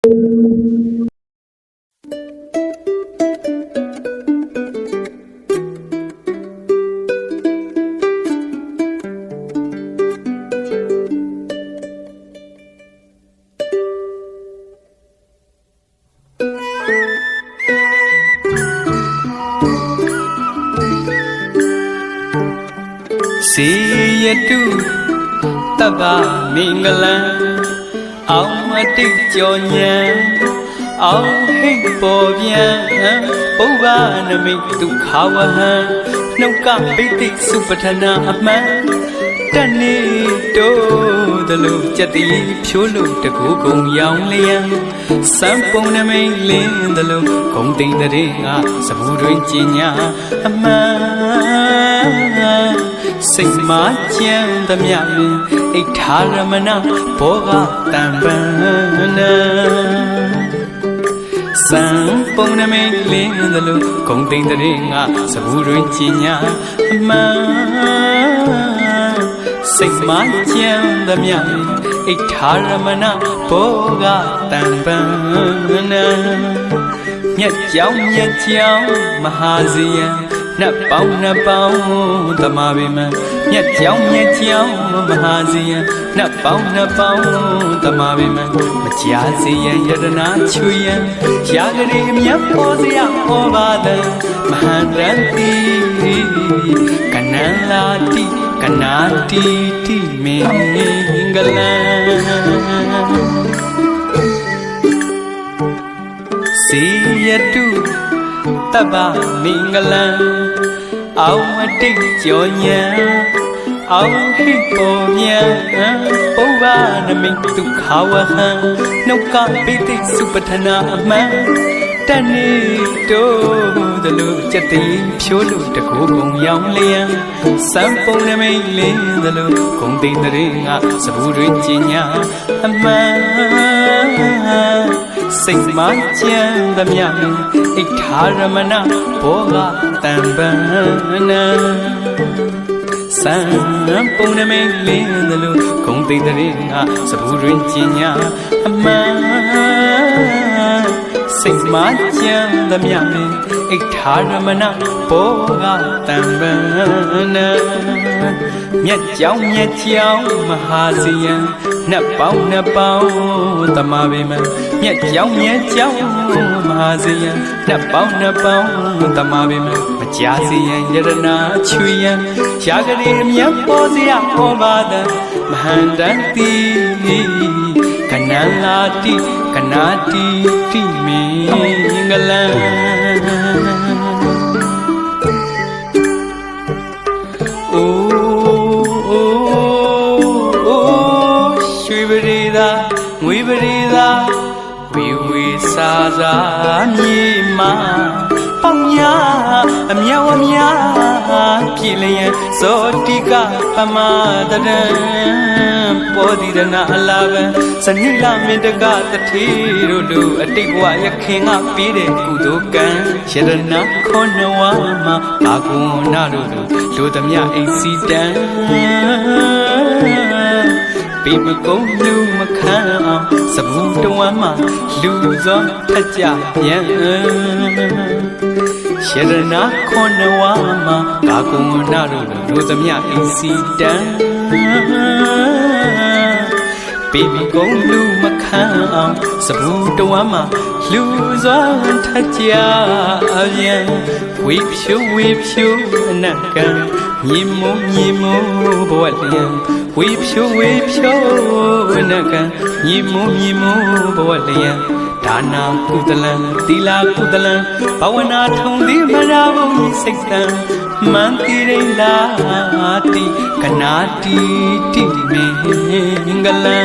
စေရတုတဗ္ဗမင်္ဂလံအောင်မတိကြောညံအောင်ဟိတ်ပေါ်ပြန်ပုဗ္ဗနမိတ်ဒုက္ခဝဟံနှုတ်ကပိဋိစုပဌနာအမှန်တဏိတိုးတလူကြတိဖြိုးလို့တကူကုံရောင်လျံစံပုံနမိတ်လင်းတလူဂုံတိန်တရေငါစဘူးတွင်ကျင်ညာအမှန်စိတ်မကြံသမျှပင်အိဋ္ဌာရမဏဘောဂတံပန္နစံပုံနမိတ်လင်းသလိုဂုံတိန်တရေငါစဘူးတွင်ကျင်ညာအမှန်စိတ်မကြံသမျှပင်အိဋ္ဌာရမဏဘောဂတံပန္နမြတ်ကြောင်းမဟာဇီယံနှပ်ပေါင်းသမာဝိမံမြတ်ကြောင်းမဟာဇီယံနှပ်ပေါင်းသမာဝိမံမကြာစေယံယတနာချွေယံရာဂရေမြတ်ပေါ်စရာဟောပါတံမဟာတံတိကနံလာတိကနာတိတိမင်္ဂလံစေယတုတဗ္ဗမင်္ဂလံအောင်မတိကြောညံအောင်ဟိပေါ်မြန်ပုဗ္ဗနမိတ်ဒုက္ခဝဟံနှုတ်ကပိဋိစုပဌနာအမှန်တဏိတိုးတလူကြတိဖြိုးလို့တကူကုံရောင်လျံစံပုံနမိတ်လင်းတလူဂုံတိန်တရေငါစဘူးတွင်ကျင်ညာအမှန်စိတ်မကြံသမျှပင်အိဋ္ဌာရမဏဘောဂတံပန္နစံပုံနမိတ်လင်းသလိုဂုံတိန်တရေငါစဘူးတွင်ကျင်ညာအမှန်စိတ်မကြံသမျှပင်အိဋ္ဌာရမဏဘောဂတံပန္နမြတ်ကြောင်းမဟာဇီယံနှပ်ပေါင်းသမာဝိမံမြတ်ကြောင်းမဟာဇီယံနှပ်ပေါင်းသမာဝိမံမကြာစေယံယတနာချွေယံရာဂရေမြတ်ပေါ်စရာဟောပါတံမဟန္တံတိကနံလာတိကနာတိတိမင်္ဂလံငွေပရိသာဝီဝီစာစာမြေမာပေါင်းများအမြောက်အများပြည်လျက်ဇောတိကပမတရံပေါ်ဒီရဏအလာဗံစနိလမင်တကတထေတို့လူအတိတ်ဘဝရခင်ကပေးတဲ့ကုသိုလ်ကံယရဏခေါနဝမှာအာကုဏတို့လူသမျှအိစီတံပေမကုံလူမခံအောင်စဘူးတဝမ်းမှာလူစွာထက်ကြပြန်ရှရဏခေါနဝမှာကာကုဏတို့လူသမျှအိစီတံပေမကုံလူမခံအောင်စဘူးတဝမ်းမှာလူစွာထက်ကြပြန်ဝေဖြူအနက်ကံမြေမုံဘဝလျံဝေဖြူအနက်ကံမြေမုံဘဝလျံဒါနာကုသလံသီလာကုသလံဘဝနာထုံသည်မရာဘုံစိတ်တံမန္တိရိလာတိကနာတိတိမင်္ဂလံ